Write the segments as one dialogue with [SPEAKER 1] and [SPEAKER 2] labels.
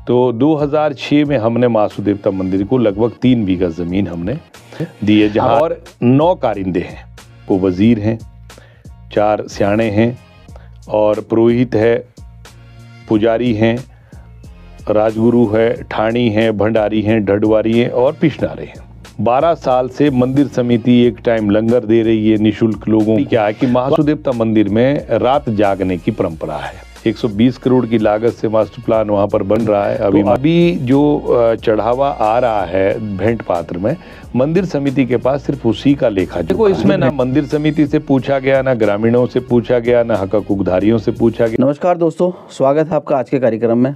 [SPEAKER 1] तो 2006 में हमने महासू देवता मंदिर को लगभग 3 बीघा ज़मीन हमने दी है, जहाँ और 9 कारिंदे हैं। वो वज़ीर हैं, 4 स्याणे हैं और पुरोहित है, पुजारी हैं, राजगुरु है, ठाणी हैं, भंडारी हैं, ढडवारी हैं और पिछनारे हैं। 12 साल से मंदिर समिति एक टाइम लंगर दे रही है निःशुल्क लोगों। क्या है कि महासू देवता मंदिर में रात जागने की परंपरा है। 120 करोड़ की लागत से मास्टर प्लान वहां पर बन रहा है। अभी जो चढ़ावा आ रहा है भेंट पात्र में, मंदिर समिति के पास सिर्फ उसी का लेखा। देखो, इसमें ना मंदिर समिति से पूछा गया, ना ग्रामीणों से पूछा गया, ना हकूकधारियों से पूछा गया।
[SPEAKER 2] नमस्कार दोस्तों, स्वागत है आपका आज के कार्यक्रम में।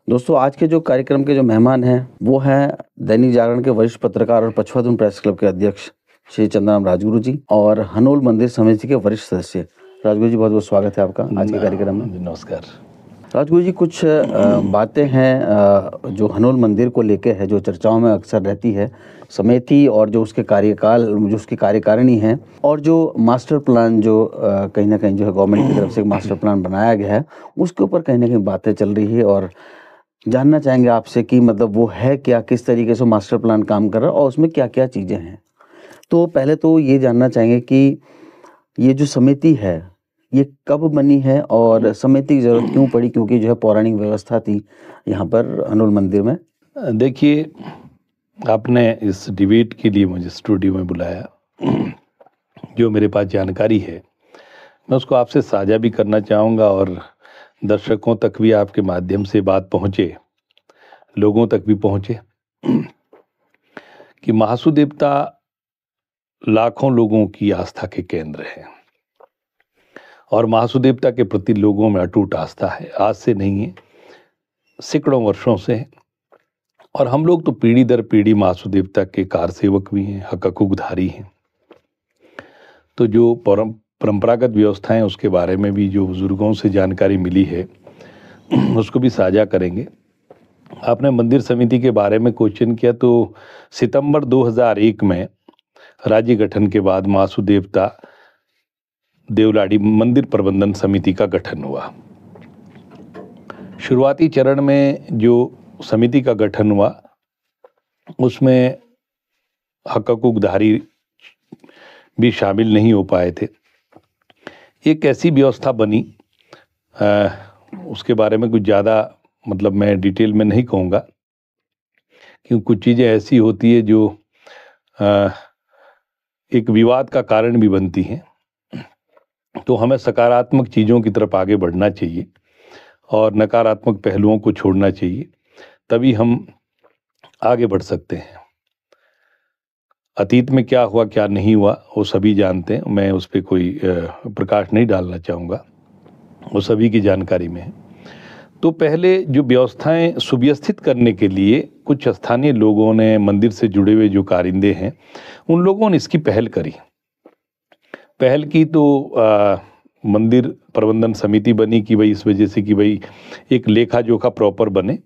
[SPEAKER 2] दोस्तों, आज के जो कार्यक्रम के जो मेहमान हैं वो हैं दैनिक जागरण के वरिष्ठ पत्रकार और पचफदन प्रेस क्लब के अध्यक्ष श्री चंद्राराम राजगुरु जी और हनोल मंदिर समिति के वरिष्ठ सदस्य। राजगुरु जी, बहुत बहुत स्वागत है आपका आज के कार्यक्रम में।
[SPEAKER 1] नमस्कार
[SPEAKER 2] राजगुरु जी, कुछ बातें हैं जो हनोल मंदिर को लेके है, जो चर्चाओं में अक्सर रहती है। समिति और जो उसके कार्यकाल, जो उसकी कार्यकारिणी है और जो मास्टर प्लान जो कहीं ना कहीं जो है गवर्नमेंट की तरफ से एक मास्टर प्लान बनाया गया है, उसके ऊपर कहीं ना कहीं बातें चल रही है और जानना चाहेंगे आपसे कि मतलब वो है क्या, किस तरीके से मास्टर प्लान काम कर रहा है और उसमें क्या क्या चीज़ें हैं। तो पहले तो ये जानना चाहेंगे कि ये जो समिति है ये कब बनी है और समिति की ज़रूरत क्यों पड़ी, क्योंकि जो है पौराणिक व्यवस्था थी यहाँ पर हनोल मंदिर में।
[SPEAKER 1] देखिए, आपने इस डिबेट के लिए मुझे स्टूडियो में बुलाया। जो मेरे पास जानकारी है मैं उसको आपसे साझा भी करना चाहूँगा और दर्शकों तक भी आपके माध्यम से बात पहुँचे, लोगों तक भी पहुँचे कि महासू देवता लाखों लोगों की आस्था के केंद्र है और महासू देवता के प्रति लोगों में अटूट आस्था है। आज से नहीं है, सैकड़ों वर्षों से है और हम लोग तो पीढ़ी दर पीढ़ी महासू देवता के कार सेवक भी हैं, हकूकधारी हैं। तो जो परंपरागत व्यवस्थाएं, उसके बारे में भी जो बुजुर्गों से जानकारी मिली है उसको भी साझा करेंगे। आपने मंदिर समिति के बारे में क्वेश्चन किया, तो सितंबर 2001 में राज्य गठन के बाद महासू देवता देवलाड़ी मंदिर प्रबंधन समिति का गठन हुआ। शुरुआती चरण में जो समिति का गठन हुआ उसमें हकूकधारी भी शामिल नहीं हो पाए थे। एक ऐसी व्यवस्था बनी, उसके बारे में कुछ ज़्यादा मतलब मैं डिटेल में नहीं कहूँगा, क्योंकि कुछ चीज़ें ऐसी होती है जो एक विवाद का कारण भी बनती हैं। तो हमें सकारात्मक चीज़ों की तरफ आगे बढ़ना चाहिए और नकारात्मक पहलुओं को छोड़ना चाहिए, तभी हम आगे बढ़ सकते हैं। अतीत में क्या हुआ क्या नहीं हुआ वो सभी जानते हैं, मैं उस पर कोई प्रकाश नहीं डालना चाहूँगा, वो सभी की जानकारी में है। तो पहले जो व्यवस्थाएं सुव्यवस्थित करने के लिए कुछ स्थानीय लोगों ने, मंदिर से जुड़े हुए जो कारिंदे हैं, उन लोगों ने इसकी पहल की तो मंदिर प्रबंधन समिति बनी कि भाई इस वजह से कि भाई एक लेखा जोखा प्रॉपर बने,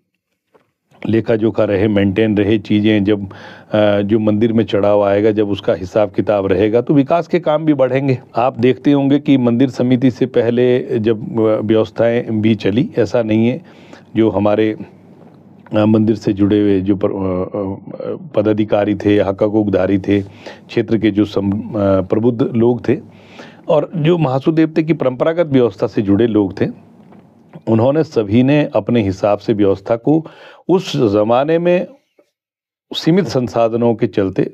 [SPEAKER 1] लेखा जोखा रहे, मेंटेन रहे चीज़ें। जब जो मंदिर में चढ़ावा आएगा, जब उसका हिसाब किताब रहेगा तो विकास के काम भी बढ़ेंगे। आप देखते होंगे कि मंदिर समिति से पहले जब व्यवस्थाएं भी चली, ऐसा नहीं है, जो हमारे मंदिर से जुड़े हुए जो पदाधिकारी थे, हकूकधारी थे, क्षेत्र के जो प्रबुद्ध लोग थे और जो महासू देवते की परंपरागत व्यवस्था से जुड़े लोग थे, उन्होंने सभी ने अपने हिसाब से व्यवस्था को उस जमाने में सीमित संसाधनों के चलते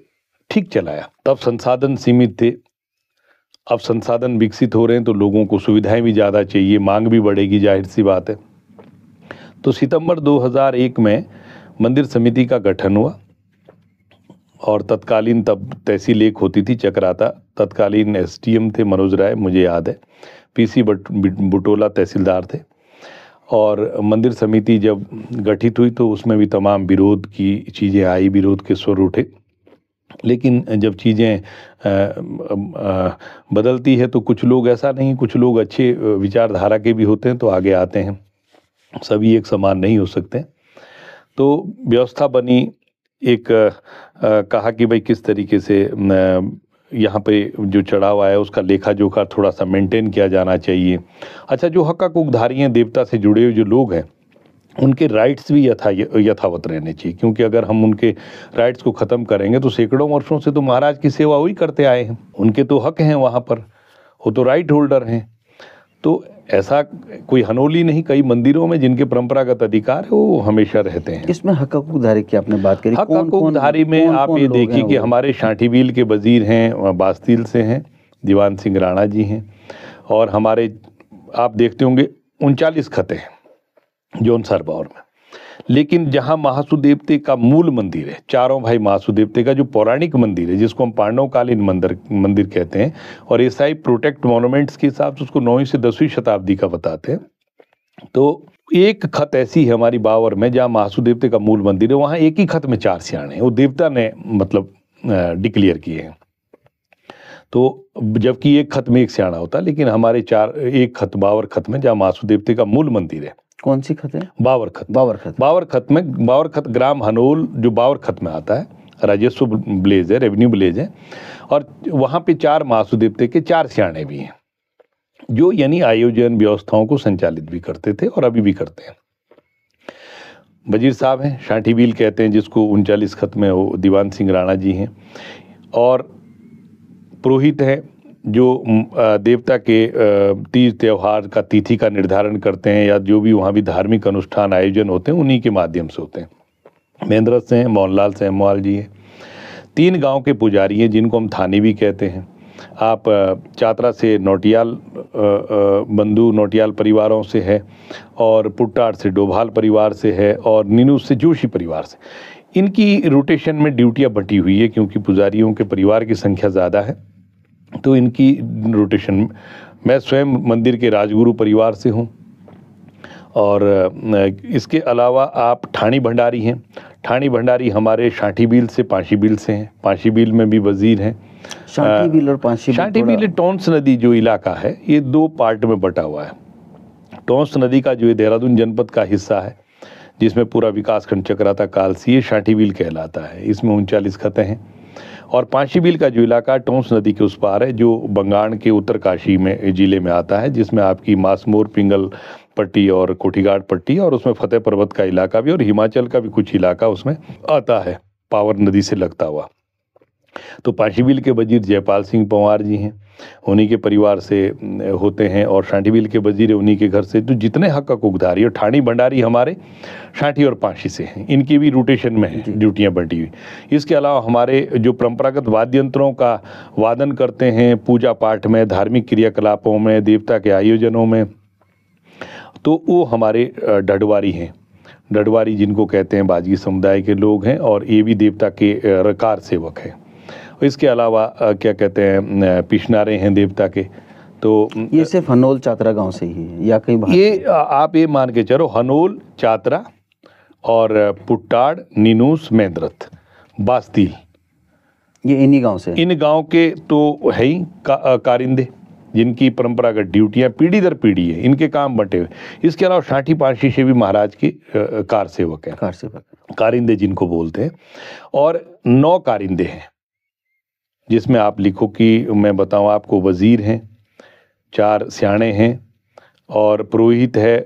[SPEAKER 1] ठीक चलाया। तब संसाधन सीमित थे, अब संसाधन विकसित हो रहे हैं तो लोगों को सुविधाएं भी ज़्यादा चाहिए, मांग भी बढ़ेगी, जाहिर सी बात है। तो सितंबर 2001 में मंदिर समिति का गठन हुआ और तत्कालीन तब तहसील एक होती थी चकराता, तत्कालीन एसडीएम थे मनोज राय, मुझे याद है, पीसी बुटोला तहसीलदार थे। और मंदिर समिति जब गठित हुई तो उसमें भी तमाम विरोध की चीज़ें आई, विरोध के स्वर उठे। लेकिन जब चीज़ें बदलती है तो कुछ लोग, ऐसा नहीं, कुछ लोग अच्छे विचारधारा के भी होते हैं तो आगे आते हैं, सभी एक समान नहीं हो सकते। तो व्यवस्था बनी, एक कहा कि भाई किस तरीके से यहाँ पे जो चढ़ावा है उसका लेखा जोखा थोड़ा सा मेंटेन किया जाना चाहिए। अच्छा, जो हकूकधारी हैं, देवता से जुड़े हुए जो लोग हैं, उनके राइट्स भी यथावत रहने चाहिए, क्योंकि अगर हम उनके राइट्स को ख़त्म करेंगे तो सैकड़ों वर्षों से तो महाराज की सेवा वही करते आए हैं, उनके तो हक हैं वहाँ पर, वो तो राइट होल्डर हैं। तो ऐसा कोई हनोली नहीं, कई मंदिरों में जिनके परंपरागत अधिकार है वो हमेशा रहते हैं।
[SPEAKER 2] इसमें हक हकूकधारी की आपने बात करी,
[SPEAKER 1] हक हकूकधारी में आप ये देखिए कि हमारे शांटिबील के वजीर हैं, बास्तील से हैं, दीवान सिंह राणा जी हैं, और हमारे आप देखते होंगे 39 खत हैं जौनसर बावर में। लेकिन जहाँ महासु देवते का मूल मंदिर है, चारों भाई महासु देवते का जो पौराणिक मंदिर है, जिसको हम पांडवकालीन मंदिर कहते हैं, और एसआई प्रोटेक्ट मॉन्यूमेंट्स के हिसाब से उसको 9वीं से 10वीं शताब्दी का बताते हैं। तो एक खत ऐसी है हमारी बावर में जहाँ महासु देवते का मूल मंदिर है, वहाँ एक ही खत में 4 सियाने हैं, वो देवता ने मतलब डिक्लेयर किए हैं। तो जबकि एक खत में एक सियाना होता है, लेकिन हमारे एक खत बावर खत में जहाँ महासु देवते का मूल मंदिर है।
[SPEAKER 2] कौन सी खत है?
[SPEAKER 1] बावर खत। बावर खत ग्राम हनोल जो बावर खत में आता है, राजस्व विलेज है, रेवेन्यू विलेज है, और वहाँ पे 4 महासु देवते के 4 सियाने भी हैं, जो यानी आयोजन व्यवस्थाओं को संचालित भी करते थे और अभी भी करते हैं। वजीर साहब हैं, शांटिबील कहते हैं जिसको, 39 खत में वो दीवान सिंह राणा जी हैं, और पुरोहित हैं जो देवता के तीज त्यौहार का तिथि का निर्धारण करते हैं, या जो भी वहाँ भी धार्मिक अनुष्ठान आयोजन होते हैं उन्हीं के माध्यम से होते हैं। महेंद्र से हैं, मोहनलाल सेमवाल जी हैं। 3 गांव के पुजारी हैं जिनको हम थानी भी कहते हैं। आप चातरा से नौटियाल बंधु नौटियाल परिवारों से है, और पुट्टार से डोभाल परिवार से है, और नीनूस से जोशी परिवार से। इनकी रोटेशन में ड्यूटियाँ बटी हुई है, क्योंकि पुजारियों के परिवार की संख्या ज़्यादा है, तो इनकी रोटेशन। मैं स्वयं मंदिर के राजगुरु परिवार से हूँ, और इसके अलावा आप ठाणी भंडारी हैं। ठाणी भंडारी हमारे शांटिबील से पांशीबील से हैं, पांशीबील में भी वजीर हैं।
[SPEAKER 2] शांटिबील और पांशीबील,
[SPEAKER 1] शांटिबील टोंस नदी जो इलाका है, ये 2 पार्ट में बटा हुआ है। टोंस नदी का जो ये देहरादून जनपद का हिस्सा है, जिसमें पूरा विकासखंड चक्राता कालसी, ये शांटिबील कहलाता है। इसमें 39 खतें हैं। और पांशीबील का जो इलाका टोंस नदी के उस पार है, जो बंगाण के उत्तरकाशी में जिले में आता है, जिसमें आपकी मासमोर, पिंगल पट्टी और कोठीघाट पट्टी, और उसमें फतेह पर्वत का इलाका भी, और हिमाचल का भी कुछ इलाका उसमें आता है, पावर नदी से लगता हुआ। तो पांशीबील के वजीर जयपाल सिंह पंवार जी हैं, उन्हीं के परिवार से होते हैं, और शांटिबील के वजीर उन्हीं के घर से। तो जितने हक हकूकधारी, और ठाणी भंडारी हमारे शांटी और पांशी से हैं, इनकी भी रोटेशन में है ड्यूटियाँ बंटी हुई। इसके अलावा हमारे जो परंपरागत वाद्य यंत्रों का वादन करते हैं पूजा पाठ में, धार्मिक क्रियाकलापों में, देवता के आयोजनों में, तो वो हमारे डडवारी हैं। डडवारी जिनको कहते हैं बाजी समुदाय के लोग हैं, और ये भी देवता के रकार सेवक हैं। इसके अलावा क्या कहते हैं, पिछनारे हैं देवता के। तो
[SPEAKER 2] ये सिर्फ हनोल चातरा गांव से ही है या कहीं बाहर?
[SPEAKER 1] ये आप ये मान के चलो, हनोल, चातरा और पुट्टाड़, नीनूस, मेंद्रथ, बास्तील,
[SPEAKER 2] ये इन्हीं गांव से? इन
[SPEAKER 1] गांव के तो है ही कारिंदे, जिनकी परंपरागत ड्यूटियां पीढ़ी दर पीढ़ी है, इनके काम बंटे हुए। इसके अलावा शांटी पांशी से भी महाराज के कार सेवक हैं, कारिंदे जिनको बोलते हैं, और 9 कारिंदे हैं, जिसमें आप लिखो कि मैं बताऊं आपको, वजीर हैं, 4 सियाणे हैं, और पुरोहित है,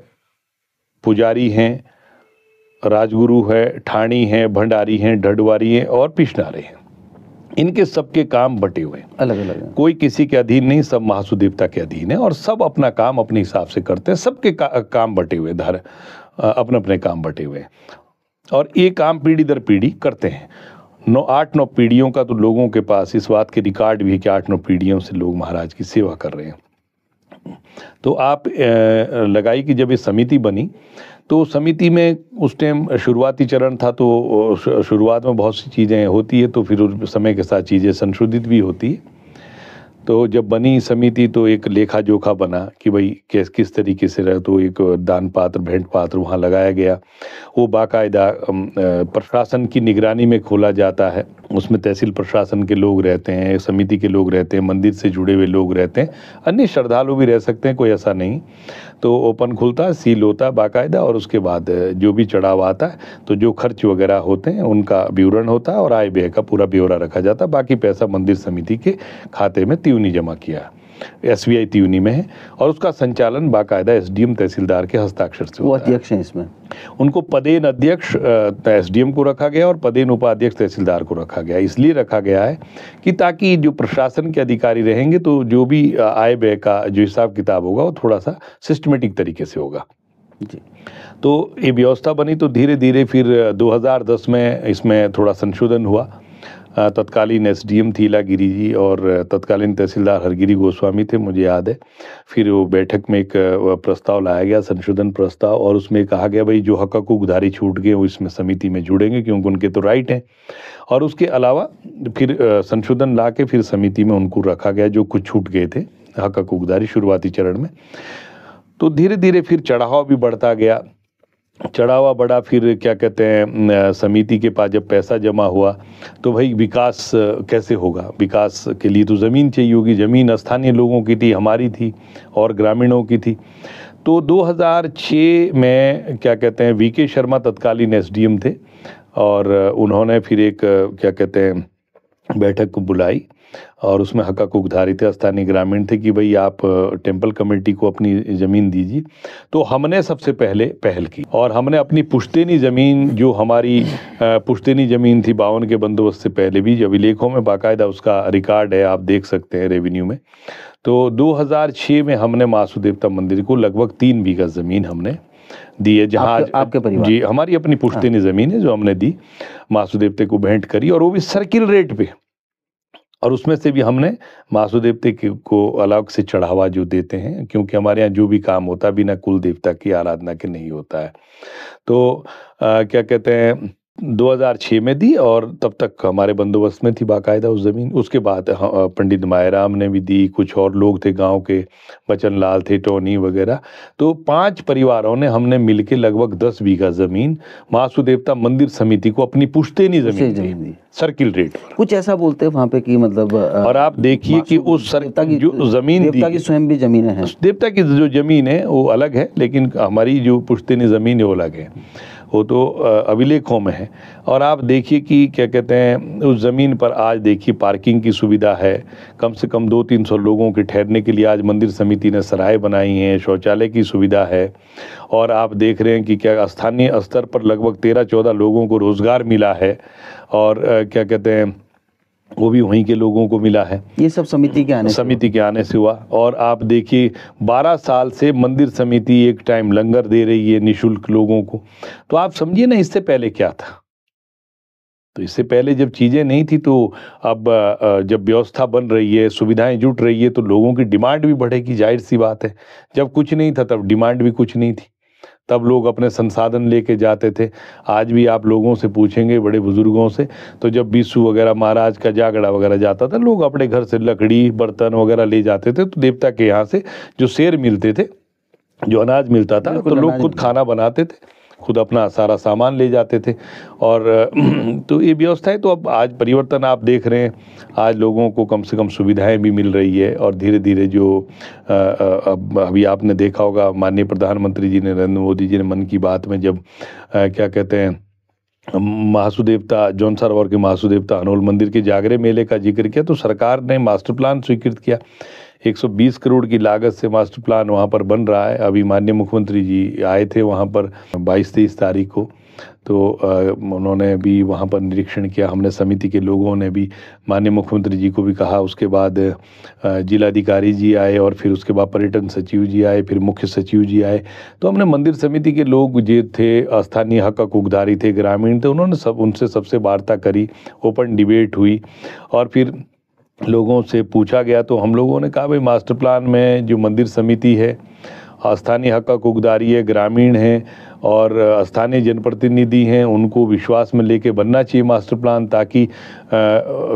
[SPEAKER 1] पुजारी हैं, राजगुरु है, ठाणी हैं, भंडारी हैं, ढडवारी हैं, और पिछनारे हैं। इनके सबके काम बटे हुए हैं, अलग अलग हैं, कोई किसी के अधीन नहीं, सब महासु देवता के अधीन है, और सब अपना काम अपने हिसाब से करते हैं। सबके काम बटे हुए, अपने अपने काम बटे हुए हैं, और ये काम पीढ़ी दर पीढ़ी करते हैं। 8-9 पीढ़ियों का तो लोगों के पास इस बात के रिकॉर्ड भी है कि 8-9 पीढ़ियों से लोग महाराज की सेवा कर रहे हैं। तो आप लगाई कि जब ये समिति बनी, तो समिति में उस टाइम शुरुआती चरण था, तो शुरुआत में बहुत सी चीज़ें होती है, तो फिर उस समय के साथ चीज़ें संशोधित भी होती है। तो जब बनी समिति तो एक लेखा जोखा बना कि भाई किस तरीके से रहे, तो एक दान पात्र, भेंट पात्र वहाँ लगाया गया। वो बाकायदा प्रशासन की निगरानी में खोला जाता है, उसमें तहसील प्रशासन के लोग रहते हैं, समिति के लोग रहते हैं, मंदिर से जुड़े हुए लोग रहते हैं, अन्य श्रद्धालु भी रह सकते हैं, कोई ऐसा नहीं। तो ओपन खुलता है, सील होता है बाकायदा, और उसके बाद जो भी चढ़ाव आता है, तो जो खर्च वगैरह होते हैं उनका विवरण होता है, और आय व्यय का पूरा ब्यौरा रखा जाता है। बाकी पैसा मंदिर समिति के खाते में त्यूनी जमा किया। SVI त्यूनी में है और उसका संचालन बाकायदा SDM तहसीलदार के हस्ताक्षर से
[SPEAKER 2] वो
[SPEAKER 1] होता है।
[SPEAKER 2] अध्यक्ष हैं इसमें।
[SPEAKER 1] उनको पदेन अध्यक्ष SDM को रखा गया और पदेन उपाध्यक्ष तहसीलदार को रखा गया। इसलिए रखा गया है कि ताकि जो प्रशासन के अधिकारी रहेंगे तो जो भी आय व्यय का जो हिसाब किताब होगा वो थोड़ा सा सिस्टमेटिक तरीके से होगा
[SPEAKER 2] जी।
[SPEAKER 1] तो ये व्यवस्था बनी। तो धीरे धीरे फिर 2010 में इसमें थोड़ा संशोधन हुआ। तत्कालीन SDM थी इलागिरी जी और तत्कालीन तहसीलदार हरगिरी गोस्वामी थे, मुझे याद है। फिर वो बैठक में एक प्रस्ताव लाया गया, संशोधन प्रस्ताव, और उसमें कहा गया भाई जो हक हकूकधारी छूट गए वो इसमें समिति में जुड़ेंगे क्योंकि उनके तो राइट हैं। और उसके अलावा फिर संशोधन ला के फिर समिति में उनको रखा गया जो कुछ छूट गए थे हक हकूकधारी शुरुआती चरण में। तो धीरे धीरे फिर चढ़ावा भी बढ़ता गया, चढ़ावा बढ़ा। फिर क्या कहते हैं समिति के पास जब पैसा जमा हुआ तो भाई विकास कैसे होगा, विकास के लिए तो ज़मीन चाहिए होगी। ज़मीन स्थानीय लोगों की थी, हमारी थी और ग्रामीणों की थी। तो 2006 में क्या कहते हैं VK शर्मा तत्कालीन SDM थे और उन्होंने फिर एक क्या कहते हैं बैठक को बुलाई और उसमें हक हकूकधारी थे, स्थानीय ग्रामीण थे कि भाई आप टेम्पल कमेटी को अपनी ज़मीन दीजिए। तो हमने सबसे पहले पहल की और हमने अपनी पुश्तैनी ज़मीन जो हमारी पुश्तैनी ज़मीन थी 52 के बंदोबस्त से पहले भी, जो अभिलेखों में बाकायदा उसका रिकॉर्ड है, आप देख सकते हैं रेवेन्यू में। तो 2006 में हमने मासू देवता मंदिर को लगभग 3 बीघा ज़मीन हमने दी है, जहाँ
[SPEAKER 2] आपके परिवार?
[SPEAKER 1] जी, हमारी अपनी पुश्तैनी ज़मीन है जो हमने दी, मासू देवते को भेंट करी और वो भी सर्किल रेट पे। और उसमें से भी हमने मासू देवते को अलग से चढ़ावा जो देते हैं, क्योंकि हमारे यहाँ जो भी काम होता है बिना कुल देवता की आराधना के नहीं होता है। तो क्या कहते हैं 2006 में दी और तब तक हमारे बंदोबस्त में थी बाकायदा उस ज़मीन। उसके बाद पंडित मायराम ने भी दी, कुछ और लोग थे गांव के, बचन लाल थे, टोनी वगैरह। तो 5 परिवारों ने हमने मिलके लगभग 10 बीघा ज़मीन मासू देवता मंदिर समिति को अपनी पुश्तैनी ज़मीन दी, सर्किल रेट।
[SPEAKER 2] कुछ ऐसा बोलते हैं वहाँ पे कि मतलब
[SPEAKER 1] और आप देखिए कि उस देवता की जो ज़मीन
[SPEAKER 2] देवता की स्वयं भी ज़मीनें हैं,
[SPEAKER 1] देवता की जो ज़मीन है वो अलग है, लेकिन हमारी जो पुश्तैनी ज़मीन है वो अलग है, वो तो अभिलेखों में है। और आप देखिए कि क्या कहते हैं उस ज़मीन पर आज देखिए पार्किंग की सुविधा है, कम से कम 200-300 लोगों के ठहरने के लिए आज मंदिर समिति ने सराय बनाई हैं, शौचालय की सुविधा है। और आप देख रहे हैं कि क्या स्थानीय स्तर पर लगभग 13-14 लोगों को रोज़गार मिला है और क्या कहते हैं वो भी वहीं के लोगों को मिला है।
[SPEAKER 2] ये सब समिति के आने से
[SPEAKER 1] हुआ। और आप देखिए 12 साल से मंदिर समिति एक टाइम लंगर दे रही है निःशुल्क लोगों को। तो आप समझिए ना इससे पहले क्या था। तो इससे पहले जब चीज़ें नहीं थी तो अब जब व्यवस्था बन रही है, सुविधाएं जुट रही है, तो लोगों की डिमांड भी बढ़ेगी, जाहिर सी बात है। जब कुछ नहीं था तब डिमांड भी कुछ नहीं थी, तब लोग अपने संसाधन लेके जाते थे। आज भी आप लोगों से पूछेंगे, बड़े बुजुर्गों से, तो जब बीसू वगैरह महाराज का जागड़ा वगैरह जाता था, लोग अपने घर से लकड़ी बर्तन वगैरह ले जाते थे। तो देवता के यहाँ से जो शेर मिलते थे, जो अनाज मिलता था, तो लोग खुद खाना बनाते थे, खुद अपना सारा सामान ले जाते थे। और तो ये व्यवस्था है। तो अब आज परिवर्तन आप देख रहे हैं, आज लोगों को कम से कम सुविधाएं भी मिल रही है। और धीरे धीरे जो अब अभी आपने देखा होगा माननीय प्रधानमंत्री जी ने, नरेंद्र मोदी जी ने मन की बात में जब क्या कहते हैं महासू देवता जौन सरोवर के महासू देवता हनोल मंदिर के जागरे मेले का जिक्र किया, तो सरकार ने मास्टर प्लान स्वीकृत किया। 120 करोड़ की लागत से मास्टर प्लान वहाँ पर बन रहा है। अभी माननीय मुख्यमंत्री जी आए थे वहाँ पर 22-23 तारीख को, तो उन्होंने भी वहाँ पर निरीक्षण किया। हमने समिति के लोगों ने भी माननीय मुख्यमंत्री जी को भी कहा। उसके बाद जिलाधिकारी जी आए और फिर उसके बाद पर्यटन सचिव जी आए, फिर मुख्य सचिव जी आए। तो हमने मंदिर समिति के लोग जो थे, स्थानीय हक हकूकधारी थे, ग्रामीण थे, उन्होंने उनसे सबसे वार्ता करी, ओपन डिबेट हुई और फिर लोगों से पूछा गया। तो हम लोगों ने कहा भाई मास्टर प्लान में जो मंदिर समिति है, स्थानीय हक हकूकदारी है, ग्रामीण हैं और स्थानीय जनप्रतिनिधि हैं, उनको विश्वास में लेके बनना चाहिए मास्टर प्लान, ताकि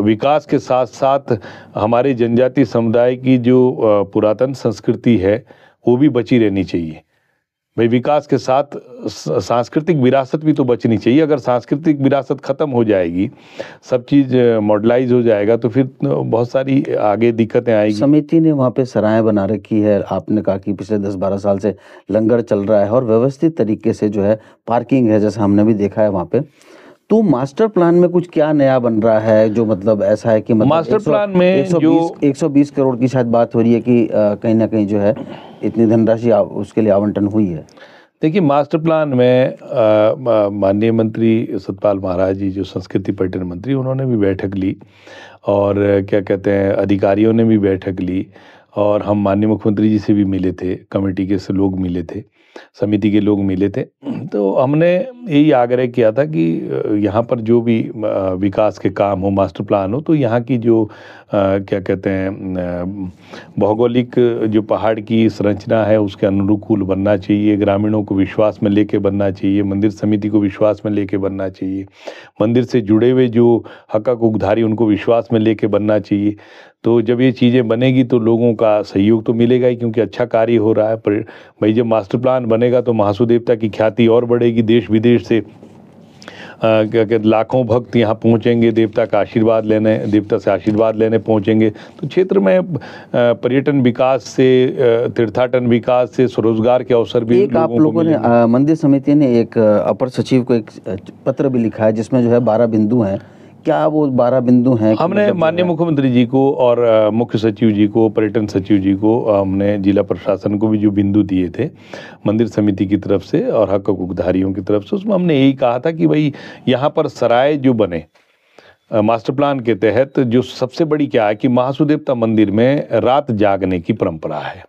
[SPEAKER 1] विकास के साथ साथ हमारे जनजातीय समुदाय की जो पुरातन संस्कृति है वो भी बची रहनी चाहिए। भाई विकास के साथ सांस्कृतिक विरासत भी तो बचनी चाहिए। अगर सांस्कृतिक विरासत ख़त्म हो जाएगी, सब चीज़ मॉडलाइज हो जाएगा, तो फिर बहुत सारी आगे दिक्कतें आएगी।
[SPEAKER 2] समिति ने वहाँ पे सराय बना रखी है। आपने कहा कि पिछले 10-12 साल से लंगर चल रहा है और व्यवस्थित तरीके से जो है पार्किंग है, जैसे हमने भी देखा है वहाँ पे। तो मास्टर प्लान में कुछ क्या नया बन रहा है जो मतलब ऐसा है कि मतलब
[SPEAKER 1] मास्टर प्लान में
[SPEAKER 2] 120 करोड़ की शायद बात हो रही है कि कहीं ना कहीं जो है इतनी धनराशि उसके लिए आवंटन हुई है।
[SPEAKER 1] देखिए, मास्टर प्लान में माननीय मंत्री सतपाल महाराज जी जो संस्कृति पर्यटन मंत्री, उन्होंने भी बैठक ली और क्या कहते हैं अधिकारियों ने भी बैठक ली और हम माननीय मुख्यमंत्री जी से भी मिले थे, कमेटी के से लोग मिले थे, समिति के लोग मिले थे। तो हमने यही आग्रह किया था कि यहाँ पर जो भी विकास के काम हो, मास्टर प्लान हो, तो यहाँ की जो क्या कहते हैं भौगोलिक जो पहाड़ की संरचना है उसके अनुकूल बनना चाहिए, ग्रामीणों को विश्वास में लेके बनना चाहिए, मंदिर समिति को विश्वास में लेके बनना चाहिए, मंदिर से जुड़े हुए जो हक हकूकधारी उनको विश्वास में लेके बनना चाहिए। तो जब ये चीज़ें बनेगी तो लोगों का सहयोग तो मिलेगा ही, क्योंकि अच्छा कार्य हो रहा है। पर भाई जब मास्टर प्लान बनेगा तो महासू देवता की ख्याति और बढ़ेगी, देश विदेश से क्या कहते लाखों भक्त यहाँ पहुँचेंगे, देवता का आशीर्वाद लेने, देवता से आशीर्वाद लेने पहुँचेंगे। तो क्षेत्र में पर्यटन विकास से, तीर्थाटन विकास से स्वरोजगार के अवसर भी
[SPEAKER 2] एक आप लोगों ने मंदिर समिति ने एक अपर सचिव को एक पत्र भी लिखा है जिसमें जो है 12 बिंदु हैं। क्या वो 12 बिंदु हैं?
[SPEAKER 1] हमने माननीय मुख्यमंत्री जी को और मुख्य सचिव जी को, पर्यटन सचिव जी को, हमने जिला प्रशासन को भी जो बिंदु दिए थे मंदिर समिति की तरफ से और हक हकूकधारियों की तरफ से, उसमें हमने यही कहा था कि भाई यहाँ पर सराय जो बने मास्टर प्लान के तहत, जो सबसे बड़ी क्या है कि महासू देवता मंदिर में रात जागने की परंपरा है।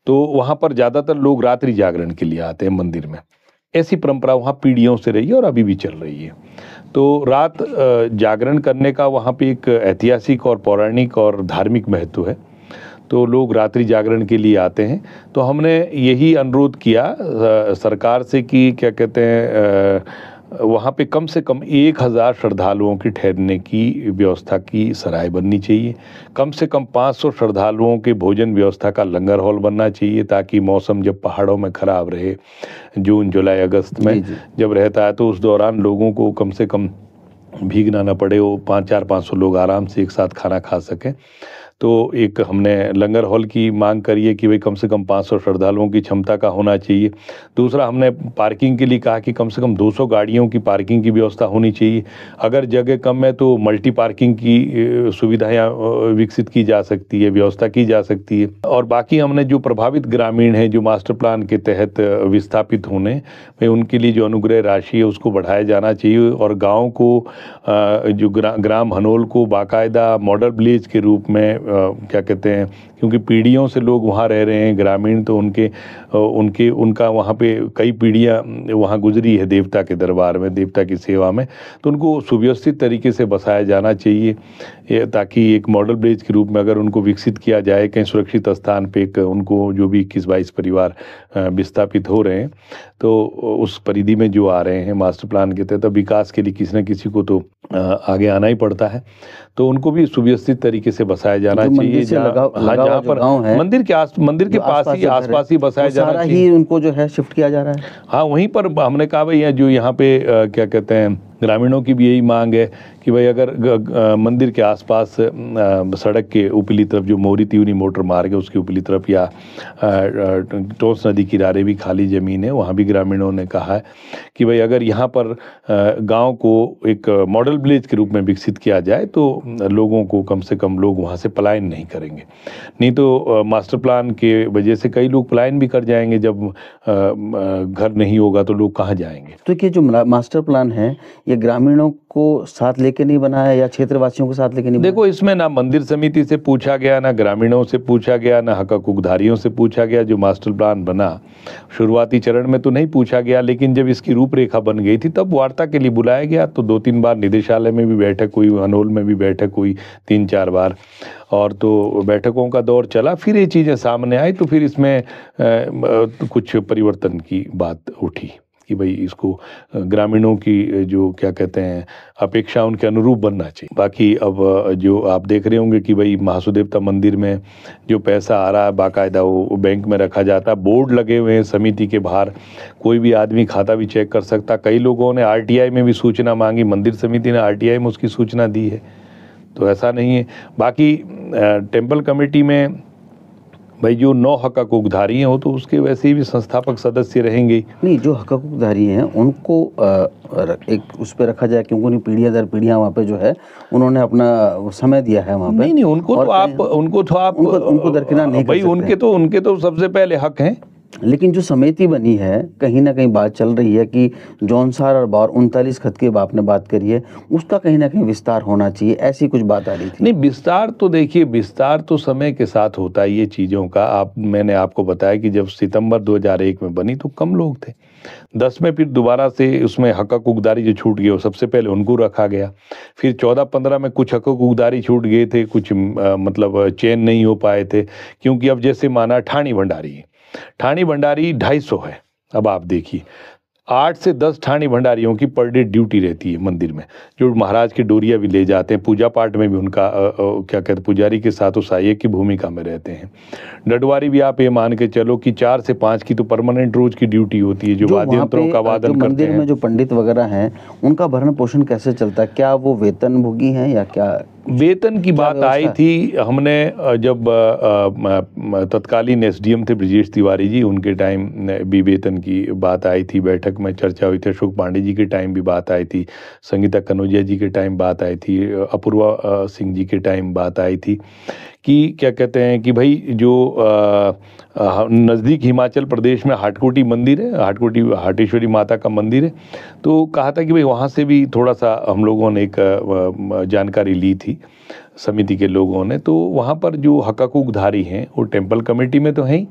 [SPEAKER 1] तो वहाँ पर ज़्यादातर लोग रात्रि जागरण के लिए आते हैं मंदिर में। ऐसी परंपरा वहाँ पीढ़ियों से रही है और अभी भी चल रही है। तो रात जागरण करने का वहाँ पे एक ऐतिहासिक और पौराणिक और धार्मिक महत्व है। तो लोग रात्रि जागरण के लिए आते हैं। तो हमने यही अनुरोध किया सरकार से कि क्या कहते हैं वहाँ पे कम से कम 1000 श्रद्धालुओं की ठहरने की व्यवस्था की सराय बननी चाहिए। कम से कम 500 श्रद्धालुओं के भोजन व्यवस्था का लंगर हॉल बनना चाहिए, ताकि मौसम जब पहाड़ों में ख़राब रहे, जून जुलाई अगस्त में जब रहता है, तो उस दौरान लोगों को कम से कम भीगना ना पड़े, वो 500 लोग आराम से एक साथ खाना खा सकें। तो एक हमने लंगर हॉल की मांग करी है कि भाई कम से कम 500 श्रद्धालुओं की क्षमता का होना चाहिए। दूसरा, हमने पार्किंग के लिए कहा कि कम से कम 200 गाड़ियों की पार्किंग की व्यवस्था होनी चाहिए। अगर जगह कम है तो मल्टी पार्किंग की सुविधाएं विकसित की जा सकती है, व्यवस्था की जा सकती है। और बाकी हमने जो प्रभावित ग्रामीण हैं जो मास्टर प्लान के तहत विस्थापित होने, भाई उनके लिए जो अनुग्रह राशि है उसको बढ़ाया जाना चाहिए और गाँव को जो ग्राम हनोल को बाकायदा मॉडल विलेज के रूप में क्या कहते हैं, क्योंकि पीढ़ियों से लोग वहाँ रह रहे हैं ग्रामीण, तो उनका वहाँ पे कई पीढ़ियाँ वहाँ गुजरी है देवता के दरबार में, देवता की सेवा में। तो उनको सुव्यवस्थित तरीके से बसाया जाना चाहिए, ताकि एक मॉडल विलेज के रूप में अगर उनको विकसित किया जाए कहीं सुरक्षित स्थान पे, उनको जो भी 21-22 परिवार विस्थापित हो रहे हैं, तो उस परिधि में जो आ रहे हैं मास्टर प्लान के तहत, विकास के लिए किसी न किसी को तो आगे आना ही पड़ता है, तो उनको भी सुव्यवस्थित तरीके से बसाया जाना चाहिए। जहाँ पर मंदिर के पास ही आसपास ही बसाया जाना चाहिए,
[SPEAKER 2] उनको जो है शिफ्ट किया जा रहा है।
[SPEAKER 1] हाँ, वहीं पर हमने कहा भाई जो यहाँ पे क्या कहते हैं ग्रामीणों की भी यही मांग है कि भाई अगर मंदिर के आसपास सड़क के ऊपरी तरफ जो मोरी तिवनी मोटर मार्ग है उसके ऊपरी तरफ या टोंस नदी किनारे भी खाली ज़मीन है, वहाँ भी ग्रामीणों ने कहा है कि भाई अगर यहाँ पर गांव को एक मॉडल विलेज के रूप में विकसित किया जाए तो लोगों को कम से कम लोग वहाँ से पलायन नहीं करेंगे। नहीं तो मास्टर प्लान के वजह से कई लोग पलायन भी कर जाएंगे, जब घर नहीं होगा तो लोग कहाँ जाएंगे।
[SPEAKER 2] तो ये जो मास्टर प्लान है ये ग्रामीणों को साथ लेके नहीं बना है या क्षेत्रवासियों को साथ लेके नहीं?
[SPEAKER 1] देखो, इसमें ना मंदिर समिति से पूछा गया, ना ग्रामीणों से पूछा गया, ना हक हकूकधारियों से पूछा गया। जो मास्टर प्लान बना शुरुआती चरण में तो नहीं पूछा गया, लेकिन जब इसकी रूपरेखा बन गई थी तब वार्ता के लिए बुलाया गया। तो 2-3 बार निदेशालय में भी बैठक हुई, हनोल में भी बैठक हुई 3-4 बार, और तो बैठकों का दौर चला। फिर ये चीज़ें सामने आई तो फिर इसमें कुछ परिवर्तन की बात उठी कि भाई इसको ग्रामीणों की जो क्या कहते हैं अपेक्षा उनके अनुरूप बनना चाहिए। बाकी अब जो आप देख रहे होंगे कि भाई महासू देवता मंदिर में जो पैसा आ रहा है बाकायदा वो बैंक में रखा जाता है, बोर्ड लगे हुए हैं समिति के बाहर, कोई भी आदमी खाता भी चेक कर सकता। कई लोगों ने RTI में भी सूचना मांगी, मंदिर समिति ने RTI में उसकी सूचना दी है, तो ऐसा नहीं है। बाकी टेम्पल कमेटी में भाई जो 9 हक़-उक़धारी हैं वो तो उसके वैसे भी संस्थापक सदस्य रहेंगे ही।
[SPEAKER 2] नहीं, जो हक़-उक़धारी हैं उनको एक उस पे रखा जाए, क्योंकि उन्हें पीढ़ियाँ दर पीढ़ियाँ वहाँ पे जो है उन्होंने अपना वो समय दिया है वहाँ पे।
[SPEAKER 1] नहीं, नहीं, उनको
[SPEAKER 2] और
[SPEAKER 1] तो आप
[SPEAKER 2] उनको दरकिनार नहीं कर
[SPEAKER 1] भाई
[SPEAKER 2] सकते।
[SPEAKER 1] उनके तो सबसे पहले हक हैं।
[SPEAKER 2] लेकिन जो समिति बनी है, कहीं न कहीं बात चल रही है कि जौनसार और बावर 39 खत की आपने बात करी है, उसका कहीं न कहीं विस्तार होना चाहिए, ऐसी कुछ बात आ रही थी।
[SPEAKER 1] नहीं, विस्तार तो देखिए, विस्तार तो समय के साथ होता है ये चीज़ों का। मैंने आपको बताया कि जब सितंबर 2001 में बनी तो कम लोग थे। 10 में फिर दोबारा से उसमें हक़-उक़दारी जो छूट गए वो सबसे पहले उनको रखा गया। फिर 14-15 में कुछ हक़-उक़दारी छूट गए थे, कुछ मतलब चयन नहीं हो पाए थे, क्योंकि अब जैसे माना ठाणी भंडारी है। ठाणी भंडारी 250 है। अब आप देखिए 8 से 10 ठाणी भंडारियों की पर डे ड्यूटी रहती है मंदिर में, जो महाराज के डोरिया भी ले जाते हैं, पूजा पाठ में भी उनका क्या कहते हैं, पुजारी के साथ वो सहायक की भूमिका में रहते हैं। डडवारी भी आप ये मान के चलो कि 4 से 5 की तो परमानेंट रोज की ड्यूटी होती है, जो वाद्य यंत्रों का वादन करते हैं।
[SPEAKER 2] मंदिर में जो पंडित वगैरह हैं, उनका भरण पोषण कैसे चलता है? क्या वो वेतनभोगी हैं या क्या?
[SPEAKER 1] वेतन की बात आई थी, हमने जब तत्कालीन एसडीएम थे ब्रजेश तिवारी जी, उनके टाइम भी वेतन की बात आई थी, बैठक में चर्चा हुई थी। अशोक पांडे जी के टाइम भी बात आई थी, संगीता कनौजिया जी के टाइम बात आई थी, अपूर्वा सिंह जी के टाइम बात आई थी कि क्या कहते हैं कि भाई जो नज़दीक हिमाचल प्रदेश में हाटकोटी मंदिर है, हाटकोटी हाटेश्वरी माता का मंदिर है, तो कहा था कि भाई वहाँ से भी थोड़ा सा हम लोगों ने एक जानकारी ली थी समिति के लोगों ने। तो वहाँ पर जो हक़-उक़धारी हैं वो टेम्पल कमेटी में तो हैं ही,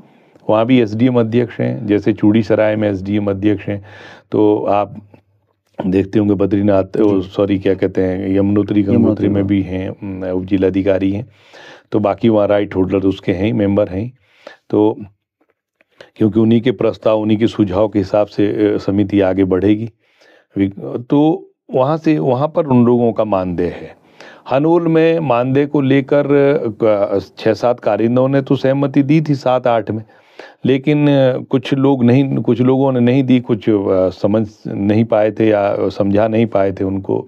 [SPEAKER 1] वहाँ भी एसडीएम अध्यक्ष हैं, जैसे चूड़ी सराय में एसडीएम अध्यक्ष हैं। तो आप देखते होंगे बद्रीनाथ, सॉरी क्या कहते हैं, यमुनोत्री गंगोत्री में भी हैं उप जिलाधिकारी हैं। तो बाकी वहाँ राइट होल्डर उसके हैं ही, मेंबर हैं ही। तो क्योंकि उन्हीं के प्रस्ताव, उन्हीं के सुझाव के हिसाब से समिति आगे बढ़ेगी। तो वहाँ पर उन लोगों का मानदेय है। हनोल में मानदेय को लेकर 6-7 कारिंदों ने तो सहमति दी थी 7-8 में, लेकिन कुछ लोगों ने नहीं दी, कुछ समझ नहीं पाए थे या समझा नहीं पाए थे उनको।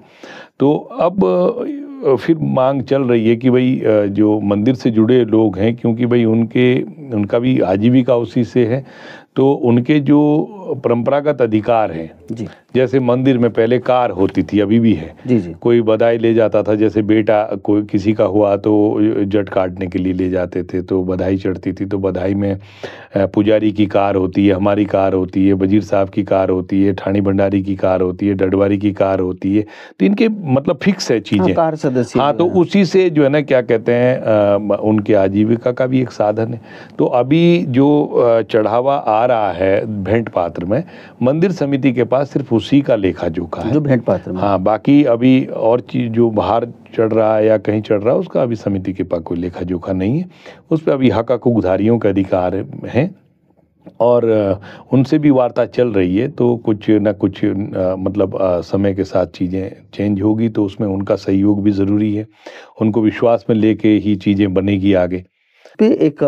[SPEAKER 1] तो अब फिर मांग चल रही है कि भाई जो मंदिर से जुड़े लोग हैं, क्योंकि भाई उनका भी आजीविका उसी से है, तो उनके जो परंपरागत अधिकार हैं
[SPEAKER 2] जी,
[SPEAKER 1] जैसे मंदिर में पहले कार होती थी, अभी भी है
[SPEAKER 2] जी जी,
[SPEAKER 1] कोई बधाई ले जाता था, जैसे बेटा कोई किसी का हुआ तो जट काटने के लिए ले जाते थे, तो बधाई चढ़ती थी, तो बधाई में पुजारी की कार होती है, हमारी कार होती है, वजीर साहब की कार होती है, ठाणी भंडारी की कार होती है, डडवारी की कार होती है। तो इनके मतलब फिक्स है चीजें।
[SPEAKER 2] कार सदस्य।
[SPEAKER 1] हाँ, तो उसी से जो है ना क्या कहते हैं उनके आजीविका का भी एक साधन है। तो अभी जो चढ़ावा आ रहा है भेंट पात्र में, मंदिर समिति के पास सिर्फ उसी का लेखा जोखा है,
[SPEAKER 2] जो भेंट पात्र में।
[SPEAKER 1] हाँ, बाकी अभी और चीज जो बाहर चढ़ रहा है या कहीं चढ़ रहा है उसका अभी समिति के पास कोई लेखा जोखा नहीं है। उस पर अभी हक़-उक़धारियों का अधिकार हैं और उनसे भी वार्ता चल रही है। तो कुछ ना कुछ मतलब समय के साथ चीज़ें चेंज होगी, तो उसमें उनका सहयोग भी ज़रूरी है। उनको विश्वास में लेके ही चीज़ें बनेगी आगे।
[SPEAKER 2] पे एक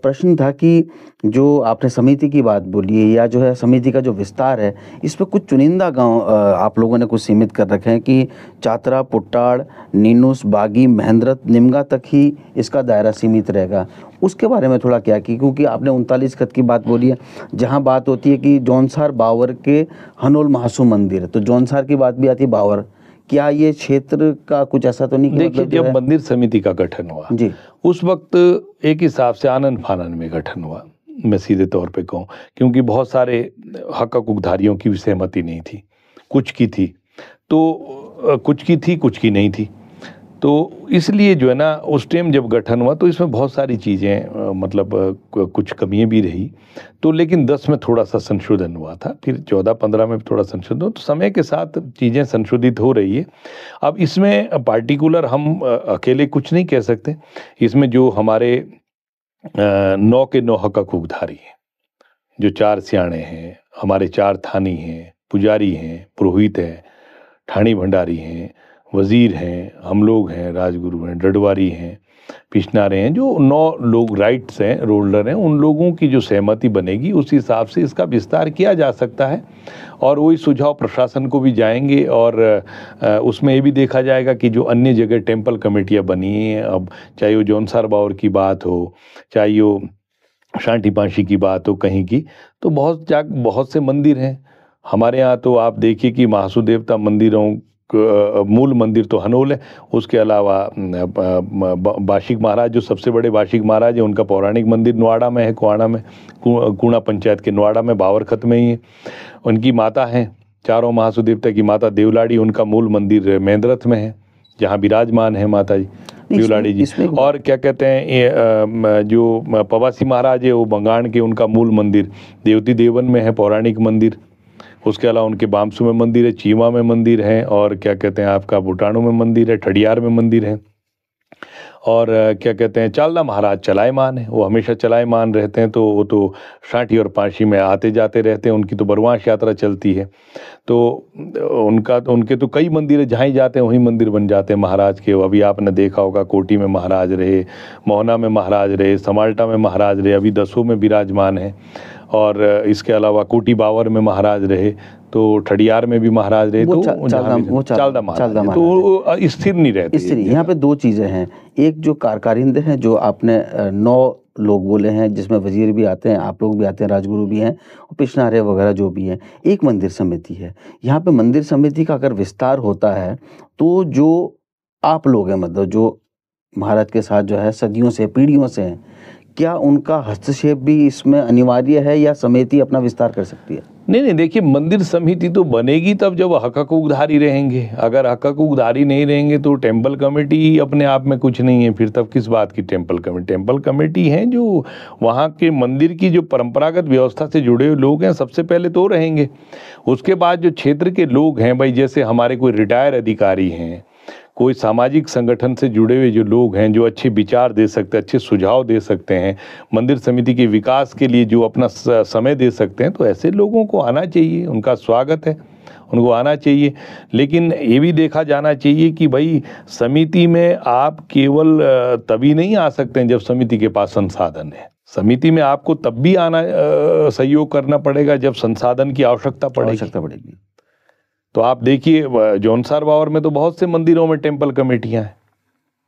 [SPEAKER 2] प्रश्न था कि जो आपने समिति की बात बोली है, या जो है समिति का जो विस्तार है, इस पे कुछ चुनिंदा गांव आप लोगों ने कुछ सीमित कर रखे हैं कि चातरा, पुट्टाड़, नीनुस, बागी, महेंद्रत, निमगा तक ही इसका दायरा सीमित रहेगा। उसके बारे में थोड़ा क्या, कि क्योंकि आपने 39 खत की बात बोली है, जहाँ बात होती है कि जौनसार बावर के हनोल महासू मंदिर, तो जौनसार की बात भी आती है बावर। क्या ये क्षेत्र का कुछ ऐसा तो नहीं कि
[SPEAKER 1] देखिए,
[SPEAKER 2] मतलब जो
[SPEAKER 1] जब
[SPEAKER 2] है
[SPEAKER 1] मंदिर समिति का गठन हुआ
[SPEAKER 2] जी,
[SPEAKER 1] उस वक्त एक हिसाब से आनन फानन में गठन हुआ, मैं सीधे तौर पे कहूँ, क्योंकि बहुत सारे हक़-उक़धारियों की भी सहमति नहीं थी, कुछ की थी तो कुछ की थी, कुछ की नहीं थी। तो इसलिए जो है ना उस टाइम जब गठन हुआ तो इसमें बहुत सारी चीज़ें मतलब कुछ कमियां भी रही, तो लेकिन 10 में थोड़ा सा संशोधन हुआ था, फिर 14-15 में थोड़ा संशोधन, तो समय के साथ चीज़ें संशोधित हो रही है। अब इसमें पार्टिकुलर हम अकेले कुछ नहीं कह सकते। इसमें जो हमारे 9 के 9 हक़-उक़धारी हैं, जो 4 स्याणे हैं, हमारे 4 थानी हैं, पुजारी हैं, पुरोहित हैं, ठाणी भंडारी हैं, वज़ीर हैं, हम लोग हैं, राजगुरु हैं, डडवारी हैं, पिछनारे हैं, जो 9 लोग राइट्स हैं, रोल्डर हैं, उन लोगों की जो सहमति बनेगी उस हिसाब से इसका विस्तार किया जा सकता है। और वही सुझाव प्रशासन को भी जाएंगे और उसमें ये भी देखा जाएगा कि जो अन्य जगह टेम्पल कमेटियाँ बनी हैं, अब चाहे वो जौनसार बावर की बात हो, चाहे वो शांति पांशी की बात हो कहीं की, तो बहुत से मंदिर हैं हमारे यहाँ। तो आप देखिए कि महासू देवता मंदिरों मूल मंदिर तो हनोल है, उसके अलावा बाशिक महाराज जो सबसे बड़े बाशिक महाराज हैं उनका पौराणिक मंदिर नवाड़ा में है, कुआड़ा में, कूणा पंचायत के नवाड़ा में, बावरखत में ही है। उनकी माता हैं, चारों महासू देवता की माता देवलाड़ी, उनका मूल मंदिर महेंद्रथ में है जहाँ विराजमान है माता जी देवलाड़ी जी। और क्या कहते हैं जो पवासी महाराज है वो बंगाण के, उनका मूल मंदिर देवती देवन में है, पौराणिक मंदिर। उसके अलावा उनके बामसू में मंदिर है, चीमा में मंदिर है, और क्या कहते हैं आपका बुटाणु में मंदिर है, ठडियार में मंदिर है। और क्या कहते हैं चालदा महाराज चलायमान है, वो हमेशा चलायमान रहते हैं, तो वो तो शांति और पांशी में आते जाते रहते हैं, उनकी तो बरवांश यात्रा चलती है। तो उनके तो कई मंदिर है, जहाँ ही जाते हैं वहीं मंदिर बन जाते हैं महाराज के। अभी आपने देखा होगा कोटी में महाराज रहे, मोहना में महाराज रहे, समाल्टा में महाराज रहे, अभी दसों में विराजमान है। और इसके अलावा कोटी बावर में महाराज रहे, तो ठडियार में भी महाराज रहे, तो चालदा महाराज तो स्थिर नहीं रहते।
[SPEAKER 2] यहाँ पे दो चीज़ें हैं, एक जो कारकारिंदे हैं जो आपने 9 लोग बोले हैं, जिसमें वजीर भी आते हैं, आप लोग भी आते हैं, राजगुरु भी हैं, और पिछनारे वगैरह जो भी हैं। एक मंदिर समिति है। यहाँ पे मंदिर समिति का अगर विस्तार होता है तो जो आप लोग हैं, मतलब जो महाराज के साथ जो है सदियों से, पीढ़ियों से हैं, क्या उनका हस्तक्षेप भी इसमें अनिवार्य है या समिति अपना विस्तार कर सकती है?
[SPEAKER 1] नहीं, देखिए मंदिर समिति तो बनेगी तब जब हक़-उधारी रहेंगे। अगर हक़-उधारी नहीं रहेंगे तो टेम्पल कमेटी ही अपने आप में कुछ नहीं है, फिर तब किस बात की टेम्पल कमेटी? टेम्पल कमेटी है जो वहाँ के मंदिर की जो परंपरागत व्यवस्था से जुड़े हुए लोग हैं, सबसे पहले तो रहेंगे। उसके बाद जो क्षेत्र के लोग हैं भाई, जैसे हमारे कोई रिटायर अधिकारी हैं, कोई सामाजिक संगठन से जुड़े हुए जो लोग हैं, जो अच्छे विचार दे सकते हैं, अच्छे सुझाव दे सकते हैं, मंदिर समिति के विकास के लिए जो अपना समय दे सकते हैं, तो ऐसे लोगों को आना चाहिए, उनका स्वागत है, उनको आना चाहिए। लेकिन ये भी देखा जाना चाहिए कि भाई समिति में आप केवल तभी नहीं आ सकते हैं जब समिति के पास संसाधन है। समिति में आपको तब भी आना सहयोग करना पड़ेगा जब संसाधन की आवश्यकता पड़ेगी। तो आप देखिए जौनसार बावर में तो बहुत से मंदिरों में टेम्पल कमेटियां हैं,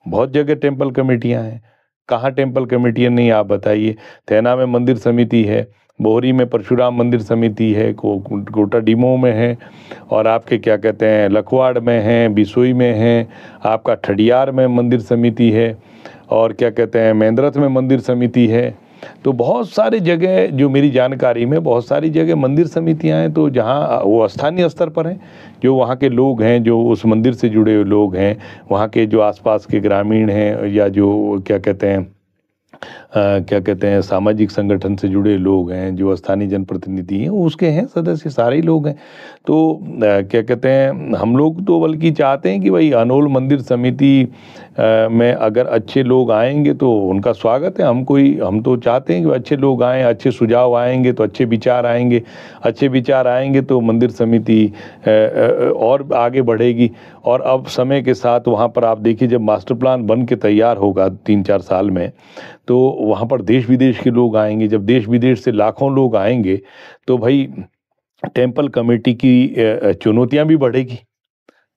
[SPEAKER 1] बहुत जगह टेम्पल कमेटियां हैं। कहाँ टेम्पल कमेटियां नहीं, आप बताइए। थैना में मंदिर समिति है, बोहरी में परशुराम मंदिर समिति है, कोटा डीमो में है, और आपके क्या कहते हैं लखवाड़ में है, बिसोई में है, आपका ठडियार में मंदिर समिति है, और क्या कहते हैं महेंद्रथ में मंदिर समिति है। तो बहुत सारी जगह जो मेरी जानकारी में बहुत सारी जगह मंदिर समितियां हैं, तो जहां वो स्थानीय स्तर पर हैं, जो वहाँ के लोग हैं, जो उस मंदिर से जुड़े हुए लोग हैं, वहाँ के जो आसपास के ग्रामीण हैं, या जो क्या कहते हैं सामाजिक संगठन से जुड़े लोग हैं, जो स्थानीय जनप्रतिनिधि हैं, उसके हैं सदस्य, सारे लोग हैं। तो क्या कहते हैं हम लोग तो बल्कि चाहते हैं कि भाई हनोल मंदिर समिति में अगर अच्छे लोग आएंगे तो उनका स्वागत है। हम तो चाहते हैं कि अच्छे लोग आएँ, अच्छे सुझाव आएंगे तो अच्छे विचार आएंगे, अच्छे विचार आएंगे तो मंदिर समिति और आगे बढ़ेगी। और अब समय के साथ वहाँ पर आप देखिए, जब मास्टर प्लान बन के तैयार होगा 3-4 साल में, तो वहाँ पर देश विदेश के लोग आएंगे। जब देश विदेश से लाखों लोग आएंगे तो भाई टेम्पल कमेटी की चुनौतियाँ भी बढ़ेगी।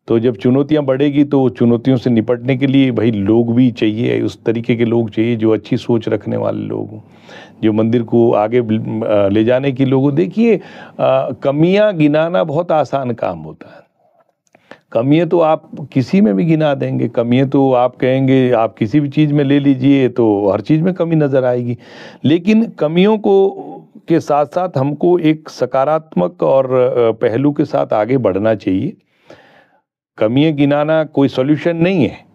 [SPEAKER 1] तो जब चुनौतियाँ बढ़ेगी तो चुनौतियों से निपटने के लिए भाई लोग भी चाहिए, उस तरीके के लोग चाहिए जो अच्छी सोच रखने वाले लोग हों, जो मंदिर को आगे ले जाने की लोग। देखिए कमियां गिनाना बहुत आसान काम होता है। कमियां तो आप किसी में भी गिना देंगे, कमियां तो आप कहेंगे आप किसी भी चीज़ में ले लीजिए तो हर चीज़ में कमी नज़र आएगी। लेकिन कमियों को के साथ साथ हमको एक सकारात्मक और पहलू के साथ आगे बढ़ना चाहिए। कमियां गिनाना कोई सॉल्यूशन नहीं है,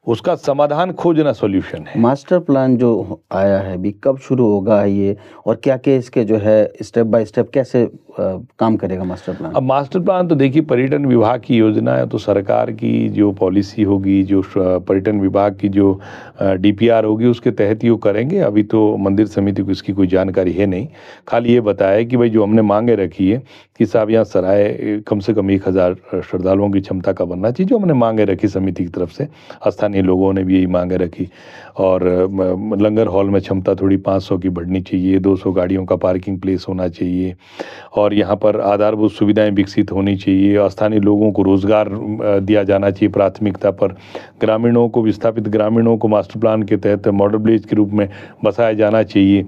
[SPEAKER 1] उसका समाधान खोजना सॉल्यूशन है।
[SPEAKER 2] मास्टर प्लान जो आया है अभी कब शुरू होगा ये, और क्या क्या इसके जो है स्टेप बाय स्टेप कैसे काम करेगा मास्टर प्लान?
[SPEAKER 1] अब मास्टर प्लान तो देखिए पर्यटन विभाग की योजना है, तो सरकार की जो पॉलिसी होगी, जो पर्यटन विभाग की जो DPR होगी, उसके तहत ही वो करेंगे। अभी तो मंदिर समिति को इसकी कोई जानकारी है नहीं, खाली ये बताया कि भाई जो हमने मांगे रखी है कि साहब यहाँ सराय कम से कम 1000 श्रद्धालुओं की क्षमता का बनना चाहिए, जो हमने मांगे रखी समिति की तरफ से। स्थानीय लोगों ने भी यही मांगे रखी। और लंगर हॉल में क्षमता थोड़ी 500 की बढ़नी चाहिए, 200 गाड़ियों का पार्किंग प्लेस होना चाहिए, और यहाँ पर आधारभूत सुविधाएं विकसित होनी चाहिए। स्थानीय लोगों को रोजगार दिया जाना चाहिए प्राथमिकता पर। ग्रामीणों को, विस्थापित ग्रामीणों को मास्टर प्लान के तहत मॉडल विलेज के रूप में बसाया जाना चाहिए।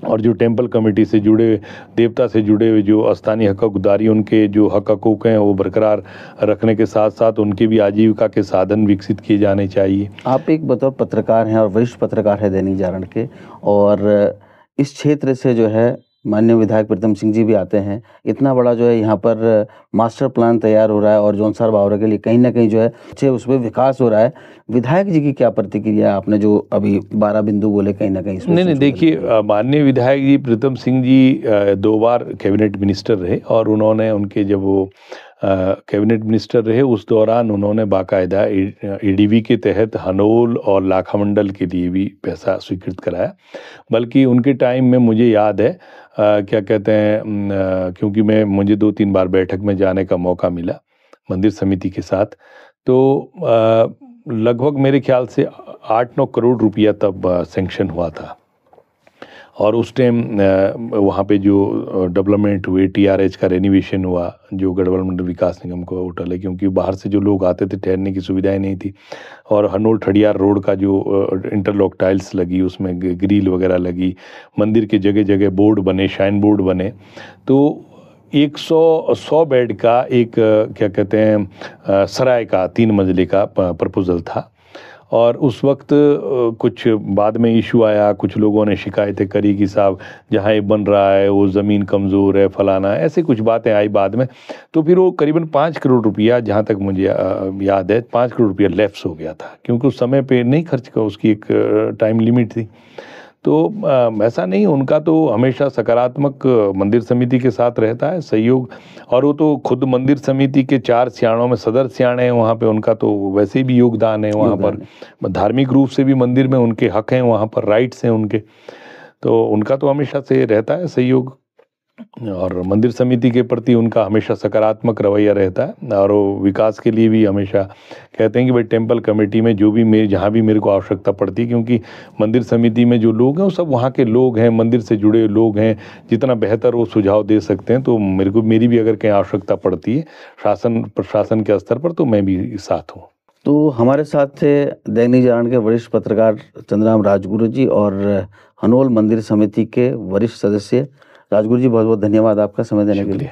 [SPEAKER 1] और जो टेम्पल कमेटी से जुड़े, देवता से जुड़े हुए जो स्थानीय हकदारी, उनके जो हक हकूक़ हैं वो बरकरार रखने के साथ साथ उनके भी आजीविका के साधन विकसित किए जाने चाहिए।
[SPEAKER 2] आप एक बतौर पत्रकार हैं और वरिष्ठ पत्रकार है दैनिक जागरण के, और इस क्षेत्र से जो है माननीय विधायक प्रीतम सिंह जी भी आते हैं। इतना बड़ा जो है यहाँ पर मास्टर प्लान तैयार हो रहा है और जौनसार बावरा के लिए कहीं ना कहीं जो है अच्छे उसमें विकास हो रहा है। विधायक जी की क्या प्रतिक्रिया, आपने जो अभी 12 बिंदु बोले कहीं ना कहीं इसमें?
[SPEAKER 1] नहीं, देखिए, माननीय विधायक जी प्रीतम सिंह जी 2 बार कैबिनेट मिनिस्टर रहे और उन्होंने उनके जब वो कैबिनेट मिनिस्टर रहे उस दौरान उन्होंने बाकायदा ईडीवी के तहत हनोल और लाखा मंडल के लिए भी पैसा स्वीकृत कराया। बल्कि उनके टाइम में मुझे याद है, क्या कहते हैं, क्योंकि मुझे 2-3 बार बैठक में जाने का मौका मिला मंदिर समिति के साथ, तो लगभग मेरे ख्याल से 8-9 करोड़ रुपया तब सैंक्शन हुआ था। और उस टाइम वहाँ पे जो डेवलपमेंट हुए, टीआरएच का रेनोवेशन हुआ, जो गढ़वाल मंडल विकास निगम का होटल है, क्योंकि बाहर से जो लोग आते थे ठहरने की सुविधाएं नहीं थी। और हनोल ठडियार रोड का जो इंटरलॉक टाइल्स लगी, उसमें ग्रिल वगैरह लगी, मंदिर के जगह जगह बोर्ड बने, शाइन बोर्ड बने। तो 100 बेड का एक क्या कहते हैं सराय का 3 मंजिले का प्रपोजल था। और उस वक्त कुछ बाद में इशू आया, कुछ लोगों ने शिकायतें करी कि साहब जहाँ ये बन रहा है वो ज़मीन कमज़ोर है, फलाना है, ऐसे कुछ बातें आई बाद में। तो फिर वो करीबन 5 करोड़ रुपया, जहाँ तक मुझे याद है, 5 करोड़ रुपया लैप्स हो गया था, क्योंकि उस समय पे नहीं खर्च का, उसकी एक टाइम लिमिट थी। तो ऐसा नहीं, उनका तो हमेशा सकारात्मक मंदिर समिति के साथ रहता है सहयोग। और वो तो खुद मंदिर समिति के 4 स्याणों में सदर स्याण हैं वहाँ पे, उनका तो वैसे भी योगदान है वहाँ पर। धार्मिक रूप से भी मंदिर में उनके हक हैं, वहाँ पर राइट्स हैं उनके, तो उनका तो हमेशा से रहता है सहयोग। और मंदिर समिति के प्रति उनका हमेशा सकारात्मक रवैया रहता है। और वो विकास के लिए भी हमेशा कहते हैं कि भाई टेम्पल कमेटी में जो भी जहाँ भी मेरे को आवश्यकता पड़ती है, क्योंकि मंदिर समिति में जो लोग हैं वो सब वहाँ के लोग हैं, मंदिर से जुड़े लोग हैं, जितना बेहतर वो सुझाव दे सकते हैं। तो मेरी भी अगर कहीं आवश्यकता पड़ती है शासन प्रशासन के स्तर पर, तो मैं भी साथ हूँ।
[SPEAKER 2] तो हमारे साथ थे दैनिक जागरण के वरिष्ठ पत्रकार चंद्रराम राजगुरु जी और हनोल मंदिर समिति के वरिष्ठ सदस्य। राजगुरु जी, बहुत बहुत धन्यवाद आपका समय देने के लिए।